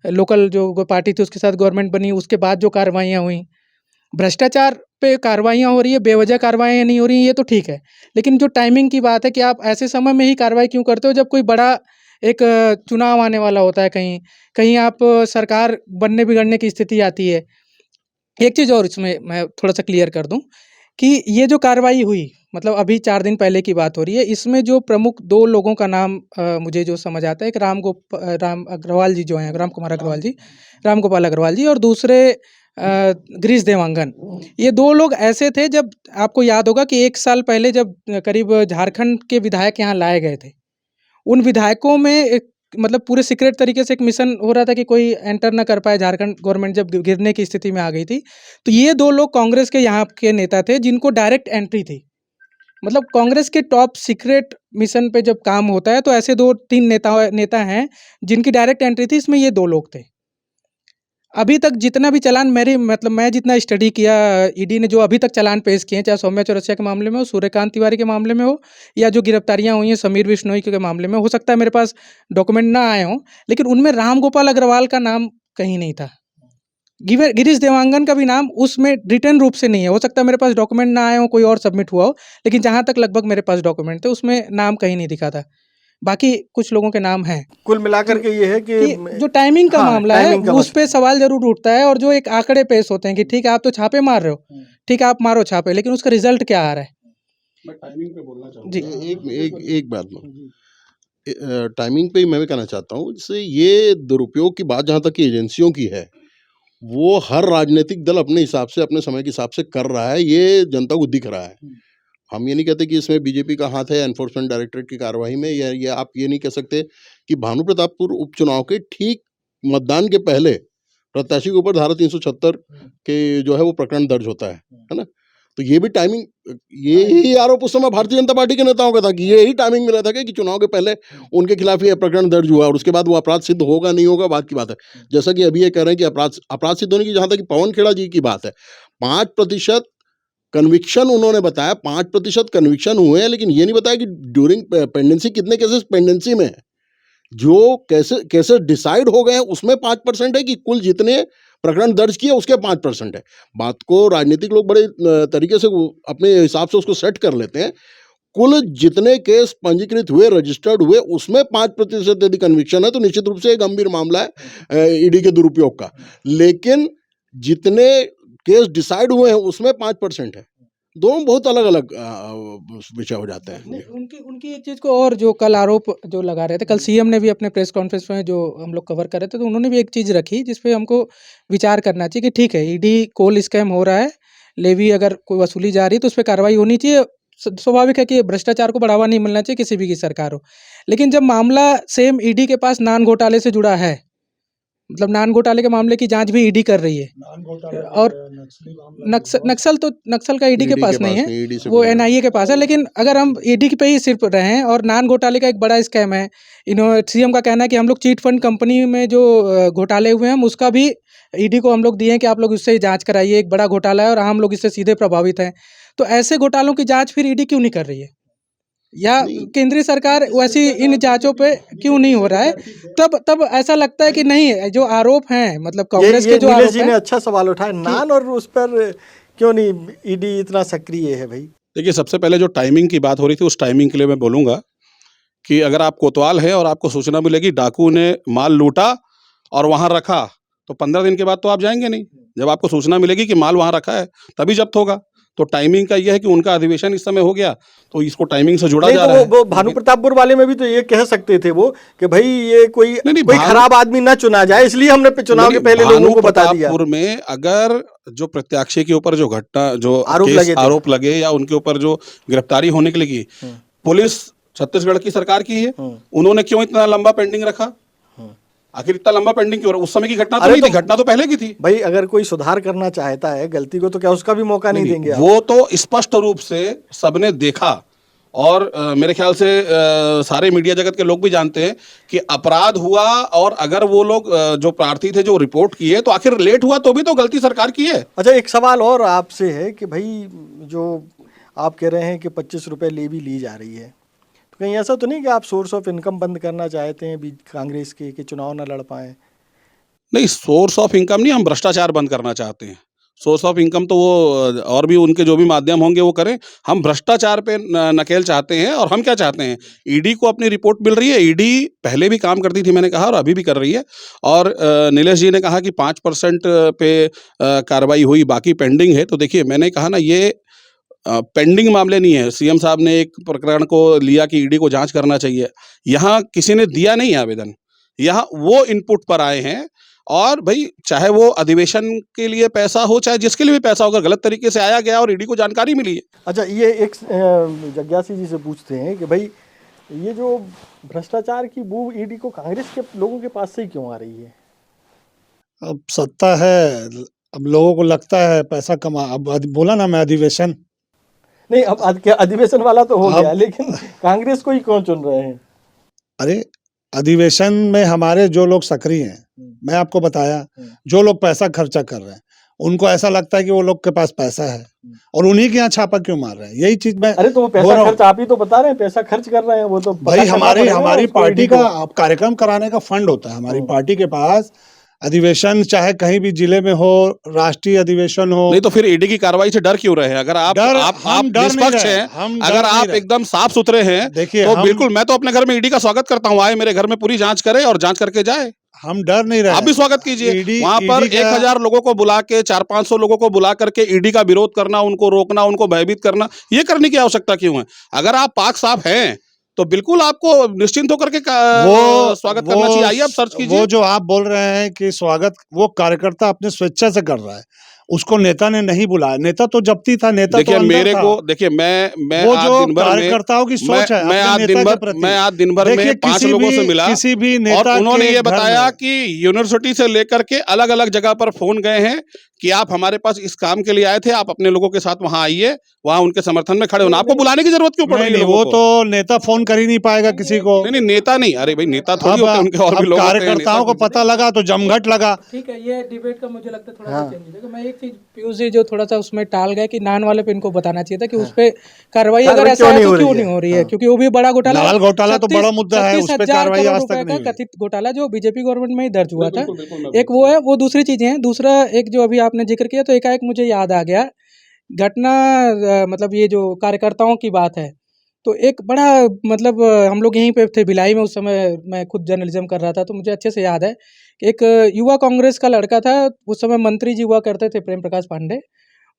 लोकल जो पार्टी थी उसके साथ गवर्नमेंट बनी, उसके बाद जो कार्रवाइयाँ हुई, भ्रष्टाचार पे कार्रवाइयाँ हो रही है, बेवजह कार्रवाइयाँ नहीं हो रही हैं, ये तो ठीक है। लेकिन जो टाइमिंग की बात है कि आप ऐसे समय में ही कार्रवाई क्यों करते हो जब कोई बड़ा एक चुनाव आने वाला होता है, कहीं कहीं आप सरकार बनने बिगड़ने की स्थिति आती है। एक चीज़ और इसमें मैं थोड़ा-सा क्लियर कर दूँ कि ये जो कार्रवाई हुई, मतलब अभी 4 दिन पहले की बात हो रही है, इसमें जो प्रमुख 2 लोगों का नाम मुझे जो समझ आता है, एक राम अग्रवाल जी जो हैं, राम कुमार अग्रवाल जी, राम गोपाल अग्रवाल जी, और दूसरे गिरीश देवांगन। ये 2 लोग ऐसे थे, जब आपको याद होगा कि 1 साल पहले जब करीब झारखंड के विधायक यहाँ लाए गए थे, उन विधायकों में एक मतलब पूरे सीक्रेट तरीके से एक मिशन हो रहा था कि कोई एंटर ना कर पाए, झारखंड गवर्नमेंट जब गिरने की स्थिति में आ गई थी। तो ये 2 लोग कांग्रेस के यहाँ के नेता थे जिनको डायरेक्ट एंट्री थी। मतलब कांग्रेस के टॉप सीक्रेट मिशन पे जब काम होता है तो ऐसे 2-3 नेता हैं जिनकी डायरेक्ट एंट्री थी, इसमें ये 2 लोग थे। अभी तक जितना भी चालान मैं जितना स्टडी किया, ईडी ने जो अभी तक चालान पेश किए हैं, चाहे सौम्या चौरसिया के मामले में हो, सूर्यकांत तिवारी के मामले में हो, या जो गिरफ्तारियां हुई हैं समीर बिश्नोई के मामले में, हो सकता है मेरे पास डॉक्यूमेंट ना आए हों, लेकिन उनमें राम गोपाल अग्रवाल का नाम कहीं नहीं था। गिरीश देवांगन का भी नाम उसमें रिटन रूप से नहीं है। हो सकता है मेरे पास डॉक्यूमेंट ना आए हो, कोई और सबमिट हुआ हो, लेकिन जहाँ तक लगभग मेरे पास डॉक्यूमेंट थे उसमें नाम कहीं नहीं दिखा था। बाकी कुछ लोगों के नाम हैं। कुल मिलाकर के ये है कि जो टाइमिंग का हाँ, मामला है टाइमिंग का उस पे सवाल जरूर उठता है, और जो एक आंकड़े पेश होते हैं कि ठीक है आप तो छापे मार रहे हो, ठीक है आप मारो छापे, लेकिन उसका रिजल्ट क्या आ रहा है। मैं टाइमिंग पे बोलना चाहूँगा। जी। एक बात टाइमिंग पे ही मैं भी कहना चाहता हूँ, जैसे ये दुरुपयोग की बात जहाँ तक की एजेंसियों की है, वो हर राजनीतिक दल अपने हिसाब से, अपने समय के हिसाब से कर रहा है, ये जनता को दिख रहा है। हम ये नहीं कहते कि इसमें बीजेपी का हाथ है एनफोर्समेंट डायरेक्टरेट की कार्रवाई में, या आप ये नहीं कह सकते कि भानु प्रतापपुर उपचुनाव के ठीक मतदान के पहले प्रत्याशी के ऊपर धारा 376 के जो है वो प्रकरण दर्ज होता है ना। तो ये भी टाइमिंग, यही आरोप उस समय भारतीय जनता पार्टी के नेताओं का था कि यही टाइमिंग मिला था कि चुनाव के पहले उनके खिलाफ ये प्रकरण दर्ज हुआ और उसके बाद वो अपराध सिद्ध होगा नहीं होगा बात की बात है। जैसा कि अभी ये कह रहे हैं कि अपराध सिद्ध होने की, जहाँ तक कि पवन खेड़ा जी की बात है, 5% कन्विक्शन उन्होंने बताया, 5% कन्विक्शन हुए हैं, लेकिन ये नहीं बताया कि ड्यूरिंग पेंडेंसी कितने केसेस पेंडेंसी में है। जो केसेस डिसाइड हो गए हैं उसमें 5% है कि कुल जितने प्रकरण दर्ज किए उसके 5% है। बात को राजनीतिक लोग बड़े तरीके से अपने हिसाब से उसको सेट कर लेते हैं। कुल जितने केस पंजीकृत हुए, रजिस्टर्ड हुए, उसमें 5% यदि कन्विक्शन है तो निश्चित रूप से एक गंभीर मामला है ईडी के दुरुपयोग का। लेकिन जितने केस डिसाइड हुए हैं उसमें 5% है। दोनों बहुत अलग अलग विषय हो जाते हैं। उनकी एक चीज़ को और जो कल आरोप जो लगा रहे थे, कल सीएम ने भी अपने प्रेस कॉन्फ्रेंस में जो हम लोग कवर कर रहे थे, तो उन्होंने भी एक चीज़ रखी जिस पे हमको विचार करना चाहिए कि ठीक है ईडी कोल स्कैम हो रहा है, लेवी अगर कोई वसूली जा रही है तो उस पर कार्रवाई होनी चाहिए। स्वाभाविक है कि भ्रष्टाचार को बढ़ावा नहीं मिलना चाहिए, किसी भी की सरकार हो। लेकिन जब मामला सेम ईडी के पास नान घोटाले से जुड़ा है, मतलब नान घोटाले के मामले की जांच भी ईडी कर रही है, और नक्सल का ईडी के पास नहीं है, वो एनआईए के पास है। लेकिन अगर हम ईडी पे ही सिर्फ रहें, और नान घोटाले का एक बड़ा स्कैम है, सीएम का कहना है कि हम लोग चीट फंड कंपनी में जो घोटाले हुए हैं उसका भी ईडी को हम लोग दिए हैं कि आप लोग उससे जांच कराइए, एक बड़ा घोटाला है और हम लोग इससे सीधे प्रभावित हैं। तो ऐसे घोटालों की जांच फिर ईडी क्यों नहीं कर रही है, या नहीं। केंद्रीय सरकार वैसी इन जांचों पे क्यों नहीं हो रहा है? तब ऐसा लगता है कि नहीं, जो आरोप हैं, मतलब कांग्रेस के ये जो नीलेश आरोप जी ने हैं अच्छा सवाल उठाया, नान और उस पर क्यों नहीं ईडी इतना सक्रिय है भाई? देखिए, सबसे पहले जो टाइमिंग की बात हो रही थी, उस टाइमिंग के लिए मैं बोलूँगा कि अगर आप कोतवाल हैं और आपको सूचना मिलेगी डाकू ने माल लूटा और वहाँ रखा, तो 15 दिन के बाद तो आप जाएँगे नहीं। जब आपको सूचना मिलेगी कि माल वहाँ रखा है, तभी जब्त होगा। तो टाइमिंग का ये है कि उनका अधिवेशन इस समय हो गया, तो इसको टाइमिंग से जोड़ा नहीं जा तो रहा है। वो भानु प्रतापपुर वाले में भी तो ये कह सकते थे वो कि भाई ये कोई नहीं, कोई भानु- खराब आदमी ना चुना जाए, इसलिए हमने चुनाव के पहले लोगों को बता दिया। भानु प्रतापपुर में अगर जो प्रत्याशी के ऊपर जो घटना, जो आरोप केस लगे थे। आरोप लगे या उनके ऊपर जो गिरफ्तारी होने के लिए की, पुलिस छत्तीसगढ़ की सरकार की है, उन्होंने क्यों इतना लंबा पेंडिंग रखा? आखिर इतना लंबा पेंडिंग क्यों? उस समय की घटना तो अरे नहीं थी, तो- घटना तो पहले की थी। भाई अगर कोई सुधार करना चाहता है गलती को, तो क्या उसका भी मौका नहीं देंगे आप? वो तो स्पष्ट रूप से सबने देखा और मेरे ख्याल से सारे मीडिया जगत के लोग भी जानते हैं कि अपराध हुआ, और अगर वो लोग जो प्रार्थी थे जो रिपोर्ट किए, तो आखिर लेट हुआ तो भी तो गलती सरकार की है। अच्छा, एक सवाल और आपसे है कि भाई जो आप कह रहे हैं कि 25 रुपए लेवी ली जा रही है, तो कहीं ऐसा तो नहीं कि आप सोर्स ऑफ इनकम बंद करना चाहते हैं कांग्रेस के, कि चुनाव ना लड़ पाए? नहीं, सोर्स ऑफ इनकम नहीं, हम भ्रष्टाचार बंद करना चाहते हैं। सोर्स ऑफ इनकम तो वो और भी उनके जो भी माध्यम होंगे वो करें, हम भ्रष्टाचार पे नकेल चाहते हैं। और हम क्या चाहते हैं, ईडी को अपनी रिपोर्ट मिल रही है, ईडी पहले भी काम करती थी मैंने कहा, और अभी भी कर रही है। और नीलेश जी ने कहा कि 5% पे कार्रवाई हुई, बाकी पेंडिंग है। तो देखिए, मैंने कहा ना, ये पेंडिंग मामले नहीं है। सीएम साहब ने एक प्रकरण को लिया कि ईडी को जांच करना चाहिए, यहाँ किसी ने दिया नहीं है आवेदन, यहाँ वो इनपुट पर आए हैं। और भाई, चाहे वो अधिवेशन के लिए पैसा हो, चाहे जिसके लिए भी पैसा हो, अगर गलत तरीके से आया गया और ईडी को जानकारी मिली है। अच्छा, ये एक जग्यासी जी से पूछते हैं कि भाई ये जो भ्रष्टाचार की बू ईडी को कांग्रेस के लोगों के पास से ही क्यों आ रही है? अब सत्ता है, अब लोगों को लगता है पैसा कमा, अब बोला ना मैं अधिवेशन। नहीं, अब क्या अधिवेशन वाला तो हो अब- गया, लेकिन कांग्रेस को ही क्यों चुन रहे हैं? अरे अधिवेशन में हमारे जो लोग सक्रिय हैं, मैं आपको बताया, जो लोग पैसा खर्चा कर रहे हैं, उनको ऐसा लगता है कि वो लोग के पास पैसा है, और उन्हीं के यहाँ छापा क्यों मार रहे हैं। यही चीज मैं अरे तो वो बोल पैसा रहा हूँ। खर्च आप ही तो बता रहे हैं, पैसा खर्च कर रहे हैं वो तो पता भाई, करना हमारी पड़ेगा हमारी उसको पार्टी ईडी का को। कार्यक्रम कराने का फंड होता है हमारी पार्टी के पास। अधिवेशन चाहे कहीं भी जिले में हो, राष्ट्रीय अधिवेशन हो, नहीं तो फिर ईडी की कार्रवाई से डर क्यों रहे हैं? अगर आप हम डर नहीं निष्पक्ष रहे, हैं, हम डर अगर नहीं आप रहे। एकदम साफ सुथरे हैं, देखिए, तो हम- बिल्कुल, मैं तो अपने घर में ईडी का स्वागत करता हूँ। आए मेरे घर में, पूरी जांच करे और जांच करके जाए। हम डर नहीं रहे। आप भी स्वागत कीजिए। ईडी वहां पर ईडी 1000 लोगों को बुला के, 400-500 लोगों को बुला करके ईडी का विरोध करना, उनको रोकना, उनको भयभीत करना, ये करने की आवश्यकता क्यों है? अगर आप पाक साफ हैं, तो बिल्कुल आपको निश्चिंत होकर के स्वागत करना चाहिए। आइए, आप सर्च कीजिए। वो जो आप बोल रहे हैं कि स्वागत, वो कार्यकर्ता अपने स्वेच्छा से कर रहा है, उसको नेता ने नहीं बुलाया। नेता तो जब्ती था, नेता देखिए, तो अंदर मेरे था। को देखिए, मैं वो आज जो दिन भर में, कार्यकर्ताओं की सोच है मैं अपने आज नेता दिन के भर प्रति। मैं आज दिन भर देखिए, में 5 किसी लोगों भी- से मिला, किसी भी और नेता उन्होंने के ये घर बताया में- कि यूनिवर्सिटी से लेकर के अलग अलग जगह पर फोन गए हैं कि आप हमारे पास इस काम के लिए आए थे, आप अपने लोगों के साथ वहां आइए, वहां उनके समर्थन में खड़े होना। आपको बुलाने की जरूरत क्यों पड़ रही नहीं, है नहीं, वो लोगों को? तो नेता फोन कर ही नहीं पाएगा किसी को। नहीं, नेता नहीं, अरे भाई, नेता थोड़ी होते हैं, उनके और भी अब लोग होते हैं। कार्यकर्ताओं को पता लगा तो जमघट लगा। ठीक है, ये डिबेट का मुझे लगता है थोड़ा सा चेंज हो जाएगा। मैं एक चीज, पीयूष जी जो थोड़ा सा उसमें टाल गए कि नान वाले पे इनको बताना चाहिए था कि उस पे कार्रवाई अगर ऐसा है तो क्यों नहीं हो रही है, क्योंकि वो भी बड़ा घोटाला, लाल घोटाला तो बड़ा मुद्दा है, उस पे 36,000 कार्रवाई करोड़ आज रुपए तक का नहीं हुई। कथित घोटाला जो बीजेपी गवर्नमेंट में ही दर्ज हुआ था। बिल्कुल, एक वो है, वो दूसरी चीजें हैं। दूसरा एक जो अभी आपने जिक्र किया, तो एकाएक मुझे याद आ गया घटना, मतलब ये जो कार्यकर्ताओं की बात है, तो एक बड़ा, मतलब हम लोग यहीं पे थे भिलाई में, उस समय मैं खुद जर्नलिज्म कर रहा था, तो मुझे अच्छे से याद है कि एक युवा कांग्रेस का लड़का था, उस समय मंत्री जी हुआ करते थे, प्रेम प्रकाश पांडे।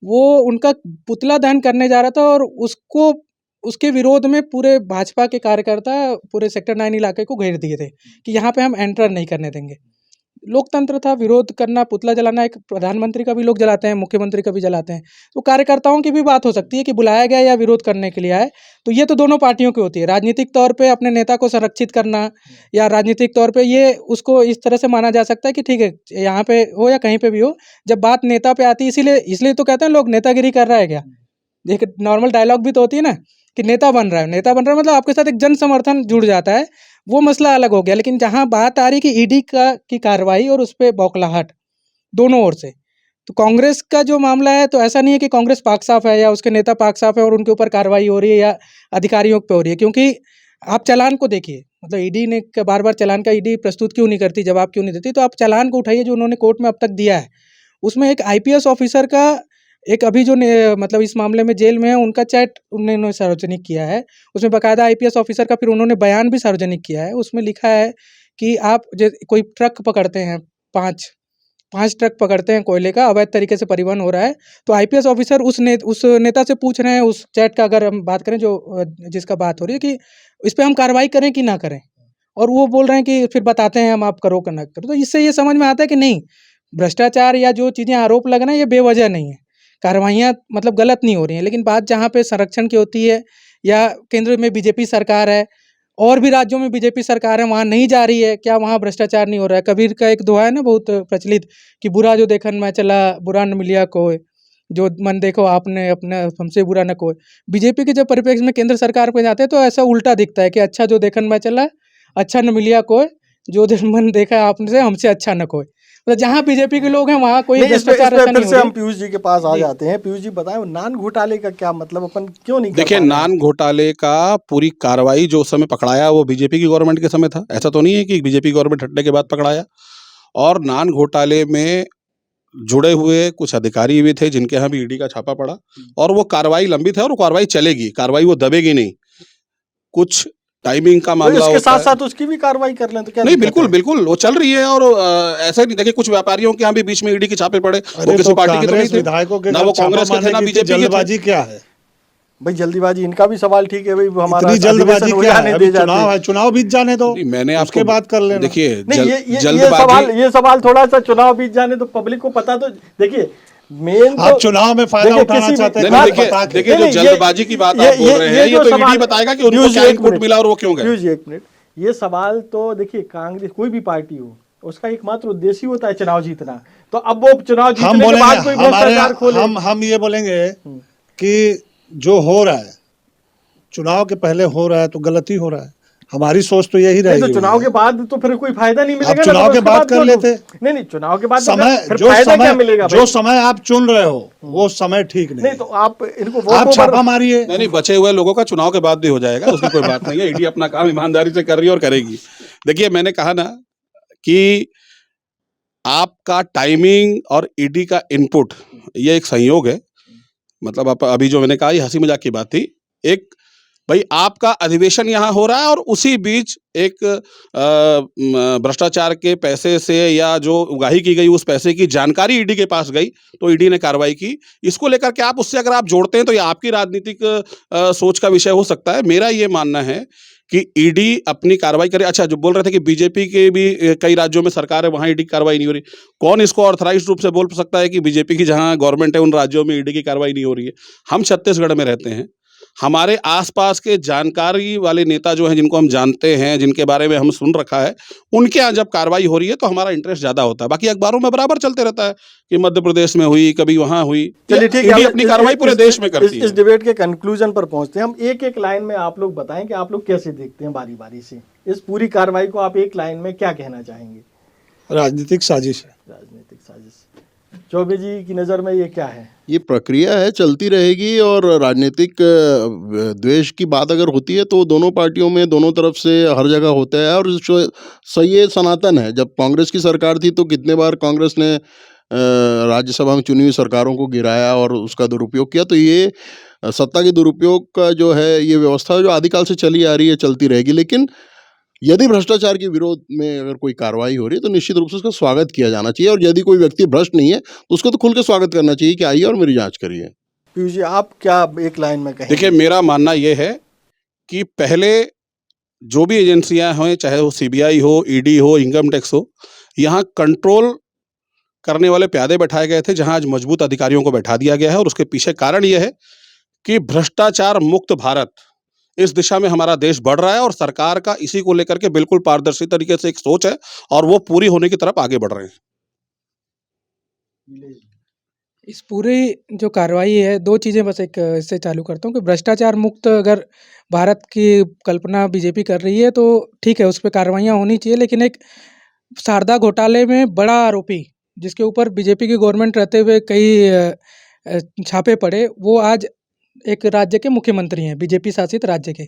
वो उनका पुतला दहन करने जा रहा था, और उसको, उसके विरोध में पूरे भाजपा के कार्यकर्ता पूरे सेक्टर 9 इलाके को घेर दिए थे कि यहाँ पे हम एंटर नहीं करने देंगे। लोकतंत्र था, विरोध करना, पुतला जलाना, एक प्रधानमंत्री का भी लोग जलाते हैं, मुख्यमंत्री का भी जलाते हैं, तो कार्यकर्ताओं की भी बात हो सकती है कि बुलाया गया या विरोध करने के लिए आए। तो ये तो दोनों पार्टियों की होती है। राजनीतिक तौर पे अपने नेता को संरक्षित करना, या राजनीतिक तौर पे ये उसको इस तरह से माना जा सकता है कि ठीक है, यहाँ पे हो या कहीं पे भी हो, जब बात नेता पे आती है, इसीलिए तो कहते हैं लोग नेतागिरी कर रहा है क्या। एक नॉर्मल डायलॉग भी तो होती है ना कि नेता बन रहा है, नेता बन रहा है मतलब आपके साथ एक जन समर्थन जुड़ जाता है, वो मसला अलग हो गया। लेकिन जहाँ बात आ रही कि ईडी की कार्रवाई और उस पर बौखलाहट दोनों ओर से, तो कांग्रेस का जो मामला है तो ऐसा नहीं है कि कांग्रेस पाक साफ है या उसके नेता पाक साफ है और उनके ऊपर कार्रवाई हो रही है या अधिकारियों पे हो रही है, क्योंकि आप चालान को देखिए, मतलब ईडी ने बार बार चालान का ईडी प्रस्तुत क्यों नहीं करती, जवाब क्यों नहीं देती, तो आप चालान को उठाइए जो उन्होंने कोर्ट में अब तक दिया है। उसमें एक आईपीएस ऑफिसर का एक अभी जो मतलब इस मामले में जेल में है उनका चैट उन्होंने सार्वजनिक किया है। उसमें बाकायदा आईपीएस ऑफिसर का फिर उन्होंने बयान भी सार्वजनिक किया है। उसमें लिखा है कि आप कोई ट्रक पकड़ते हैं, पाँच ट्रक पकड़ते हैं कोयले का, अवैध तरीके से परिवहन हो रहा है, तो आईपीएस ऑफिसर उस नेता से पूछ रहे हैं, उस चैट का अगर हम बात करें जो जिसका बात हो रही है, कि इस पे हम कार्रवाई करें कि ना करें, और वो बोल रहे हैं कि फिर बताते हैं हम, आप करो कि ना करो। तो इससे ये समझ में आता है कि नहीं, भ्रष्टाचार या जो चीज़ें आरोप लगना ये बेवजह नहीं है, कार्रवाइयाँ मतलब गलत नहीं हो रही हैं। लेकिन बात जहाँ पे संरक्षण की होती है या केंद्र में बीजेपी सरकार है और भी राज्यों में बीजेपी सरकार है, वहाँ नहीं जा रही है, क्या वहाँ भ्रष्टाचार नहीं हो रहा है? कबीर का एक दोहा है ना बहुत प्रचलित, कि बुरा जो देखन मैं चला, बुरा न मिलिया कोय, जो मन देखो आपने अपने हमसे बुरा न कोय। बीजेपी के जब परिप्रेक्ष्य में केंद्र सरकार पे जाते हैं तो ऐसा उल्टा दिखता है कि अच्छा जो देखन मैं चला, अच्छा न मिलिया कोय, जो मन देखा आपने से हमसे अच्छा न कोय। मतलब जहाँ बीजेपी के लोग हैं वहाँ कोई नहीं, भ्रष्टाचार ऐसा फिर नहीं हो से रही। हम पीयूष जी के पास आ जी। जाते हैं। पीयूष जी बताएं, वो नान घोटाले का क्या मतलब, अपन क्यों नहीं कर देखिए, पा रहे हैं? नान घोटाले का पूरी कार्रवाई जो उस समय पकड़ाया वो बीजेपी की गवर्नमेंट के समय था। ऐसा तो नहीं है कि बीजेपी गवर्नमेंट हटने के बाद पकड़ाया। और नान घोटाले में जुड़े हुए कुछ अधिकारी भी थे जिनके यहाँ भी ईडी का छापा पड़ा, और वो कार्रवाई लंबित है और वो कार्रवाई चलेगी, कार्रवाई वो दबेगी नहीं। कुछ टाइमिंग का तो मामला इसके होता साथ है। साथ उसकी भी कार्रवाई कर लें तो क्या नहीं, दिक्कत बिल्कुल है? बिल्कुल वो चल रही है। और ऐसे नहीं, देखिए कुछ व्यापारियों के यहाँ भी बीच में ईडी के छापे पड़े, वो अरे किसी तो पार्टी के तो नहीं कांग्रेस थे, विधायकों के ना घर वो छापा कांग्रेस के थे मारने ना की इतनी बीजेपी के थे। जल्दबाजी क्या है? भाई जल्दीबाजी, इनका भी सवाल ठीक है भाई, वो हमारा इतनी जल्दबाजी अधिवेशन हो क्या है? जाने अभी दे जाते। चुनाव है, चुनाव बीत जाने दो, नहीं, मैंने उसके आपको बाद कर लेना। देखिए नहीं, ये जल्दबाजी। ये सवाल थोड़ा सा, चुनाव बीत जाने तो पब्लिक को पता, तो देखिए मेन आप तो चुनाव में फायदा देखिए उठाना किसी भी चाहते हैं, नहीं, खाली देखिए बता के। देखिए जो जल्दबाजी की बात आप बोल रहे हैं, ये तो ईडी बताएगा कि उनको क्या इनपुट मिला और वो क्यों गए। पीयूष जी एक मिनट, ये सवाल तो देखिए, कांग्रेस कोई भी पार्टी हो उसका एकमात्र उद्देश्य ही होता है चुनाव जीतना। तो अब वो चुनाव हम जीतने के बोलेंगे, बाद कोई भ्रष्टाचार खोले। हम ये बोलेंगे कि जो हो रहा है चुनाव के पहले हो रहा है तो गलती हो रहा है। हमारी सोच तो यही नहीं रहेगी तो चुनाव भैया। के बाद तो फिर कोई फायदा नहीं मिलेगा आप ना, चुनाव तो के उसके बाद कर क्यों लेते। नहीं, चुनाव के बाद तो समय फिर जो फायदा क्या समय मिलेगा जो भाई? समय आप चुन रहे हो वो समय ठीक नहीं नहीं है। तो आप इनको आप वोट छापा ओवर, मारिए। नहीं, बचे हुए लोगों का चुनाव के बाद भी हो जाएगा, उसकी कोई बात नहीं है। ईडी अपना काम ईमानदारी से कर रही है और करेगी। देखिए, मैंने कहा ना कि आपका टाइमिंग और ईडी का इनपुट ये एक संयोग है। मतलब आप अभी जो मैंने कहा ये हंसी मजाक की बात थी। एक भाई आपका अधिवेशन यहाँ हो रहा है और उसी बीच एक भ्रष्टाचार के पैसे से या जो उगाही की गई उस पैसे की जानकारी ईडी के पास गई तो ईडी ने कार्रवाई की। इसको लेकर के आप उससे अगर आप जोड़ते हैं तो ये आपकी राजनीतिक सोच का विषय हो सकता है। मेरा ये मानना है कि ईडी अपनी कार्रवाई करे। अच्छा, जो बोल रहे थे कि बीजेपी के भी कई राज्यों में सरकार है वहां ईडी की कार्रवाई नहीं हो रही, कौन इसको ऑथराइज्ड रूप से बोल सकता है कि बीजेपी की जहां गवर्नमेंट है उन राज्यों में ईडी की कार्रवाई नहीं हो रही है? हम छत्तीसगढ़ में रहते हैं, हमारे आसपास के जानकारी वाले नेता जो हैं जिनको हम जानते हैं, जिनके बारे में हम सुन रखा है, उनके यहाँ जब कार्रवाई हो रही है तो हमारा इंटरेस्ट ज़्यादा होता है। बाकी अखबारों में बराबर चलते रहता है कि मध्य प्रदेश में हुई, कभी वहाँ हुई। चलिए ठीक है, ईडी हम अपनी कार्रवाई पूरे देश में करती इस है। डिबेट के कंक्लूजन पर पहुंचते हैं। हम एक एक लाइन में आप लोग बताएं कि आप लोग कैसे देखते हैं बारी बारी से इस पूरी कार्रवाई को। आप एक लाइन में क्या कहना चाहेंगे? राजनीतिक साजिश है। राजनीतिक साजिश। चौबे जी की नज़र में ये क्या है? ये प्रक्रिया है, चलती रहेगी। और राजनीतिक द्वेष की बात अगर होती है तो दोनों पार्टियों में दोनों तरफ से हर जगह होता है। और सही ये सनातन है। जब कांग्रेस की सरकार थी तो कितने बार कांग्रेस ने राज्यसभा में चुनी हुई सरकारों को गिराया और उसका दुरुपयोग किया। तो ये सत्ता के दुरुपयोग का जो है ये व्यवस्था जो आदिकाल से चली आ रही है, चलती रहेगी। लेकिन यदि भ्रष्टाचार के विरोध में अगर कोई कार्रवाई हो रही है तो निश्चित रूप से उसका स्वागत किया जाना चाहिए। और यदि कोई व्यक्ति भ्रष्ट नहीं है तो उसको तो खुल के स्वागत करना चाहिए कि आइए और मेरी जांच करिए। पीयूष जी आप क्या एक लाइन में कहेंगे? देखिए, मेरा मानना ये है कि पहले जो भी एजेंसियां हैं, चाहे वो सीबीआई हो, ईडी हो, इनकम टैक्स हो, यहाँ कंट्रोल करने वाले प्यादे बैठाए गए थे, जहां आज मजबूत अधिकारियों को बैठा दिया गया है। और उसके पीछे कारण यह है कि भ्रष्टाचार मुक्त भारत इस दिशा में हमारा देश बढ़ रहा है और सरकार का इसी को लेकर के बिल्कुल पारदर्शी तरीके से एक सोच है और वो पूरी होने की तरफ आगे बढ़ रहे हैं। इस पूरी जो कार्रवाई है, 2 चीज़ें बस एक इससे चालू करता हूँ कि भ्रष्टाचार मुक्त अगर भारत की कल्पना बीजेपी कर रही है तो ठीक है, उस पे कार्रवाइयाँ होनी चाहिए। लेकिन एक शारदा घोटाले में बड़ा आरोपी जिसके ऊपर बीजेपी की गवर्नमेंट रहते हुए कई छापे पड़े, वो आज एक राज्य के मुख्यमंत्री हैं, बीजेपी शासित राज्य के।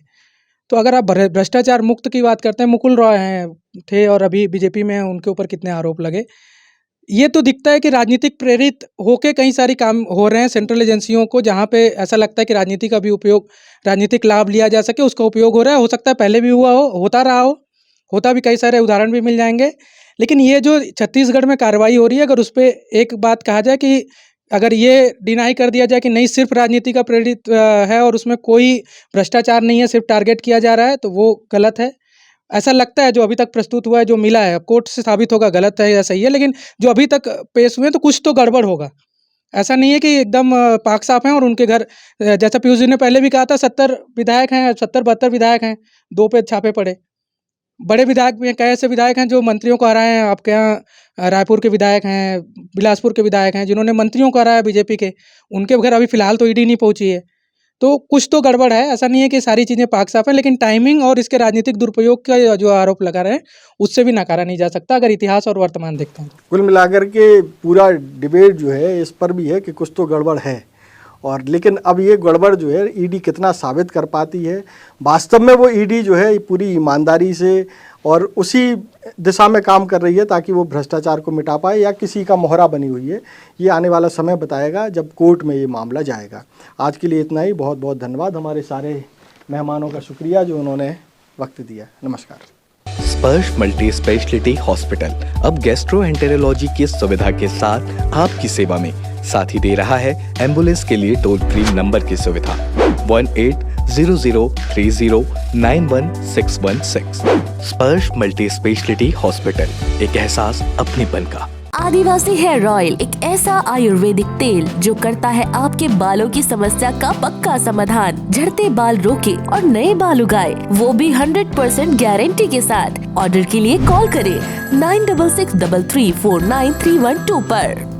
तो अगर आप भ्रष्टाचार मुक्त की बात करते हैं, मुकुल रॉय हैं थे और अभी बीजेपी में हैं, उनके ऊपर कितने आरोप लगे। ये तो दिखता है कि राजनीतिक प्रेरित होके कई सारी काम हो रहे हैं सेंट्रल एजेंसियों को, जहाँ पे ऐसा लगता है कि राजनीति का भी उपयोग, राजनीतिक लाभ लिया जा सके, उसका उपयोग हो रहा है। हो सकता है पहले भी हुआ हो, होता रहा हो, होता भी, कई सारे उदाहरण भी मिल जाएंगे। लेकिन ये जो छत्तीसगढ़ में कार्रवाई हो रही है, अगर उस पर एक बात कहा जाए कि अगर ये डिनाई कर दिया जाए कि नहीं, सिर्फ राजनीति का प्रेरित है और उसमें कोई भ्रष्टाचार नहीं है, सिर्फ टारगेट किया जा रहा है, तो वो गलत है। ऐसा लगता है जो अभी तक प्रस्तुत हुआ है, जो मिला है, कोर्ट से साबित होगा गलत है या सही है, लेकिन जो अभी तक पेश हुए हैं तो कुछ तो गड़बड़ होगा। ऐसा नहीं है कि एकदम पाक साफ हैं और उनके घर, जैसा पीयूष जी ने पहले भी कहा था, 70 विधायक हैं, 70-72 विधायक हैं, 2 पे छापे पड़े। बड़े विधायक भी हैं, कई ऐसे विधायक हैं जो मंत्रियों को हराए हैं। आपके यहाँ रायपुर के विधायक हैं, बिलासपुर के विधायक हैं, जिन्होंने मंत्रियों को हराया बीजेपी के, उनके घर अभी फिलहाल तो ईडी नहीं पहुंची है। तो कुछ तो गड़बड़ है, ऐसा नहीं है कि सारी चीज़ें पाक साफ हैं, लेकिन टाइमिंग और इसके राजनीतिक दुरुपयोग का जो आरोप लगा रहे हैं, उससे भी नकारा नहीं जा सकता अगर इतिहास और वर्तमान देखते हैं। कुल मिलाकर के पूरा डिबेट जो है इस पर भी है कि कुछ तो गड़बड़ है, और लेकिन अब ये गड़बड़ जो है ईडी कितना साबित कर पाती है। वास्तव में वो ईडी जो है पूरी ईमानदारी से और उसी दिशा में काम कर रही है ताकि वो भ्रष्टाचार को मिटा पाए, या किसी का मोहरा बनी हुई है, ये आने वाला समय बताएगा जब कोर्ट में ये मामला जाएगा। आज के लिए इतना ही। बहुत बहुत धन्यवाद, हमारे सारे मेहमानों का शुक्रिया जो उन्होंने वक्त दिया। नमस्कार। स्पर्श मल्टी स्पेशलिटी हॉस्पिटल अब गैस्ट्रोएंटेरोलॉजी की सुविधा के साथ आपकी सेवा में, साथ ही दे रहा है एम्बुलेंस के लिए टोल फ्री नंबर की सुविधा 180030911616। स्पर्श मल्टी स्पेशलिटी हॉस्पिटल, एक एहसास अपनेपन का। आदिवासी हेयर ऑयल एक ऐसा आयुर्वेदिक तेल जो करता है आपके बालों की समस्या का पक्का समाधान, झड़ते बाल रोके और नए बाल उगाए, वो भी 100% गारंटी के साथ। ऑर्डर के लिए कॉल करें 9663349312 पर।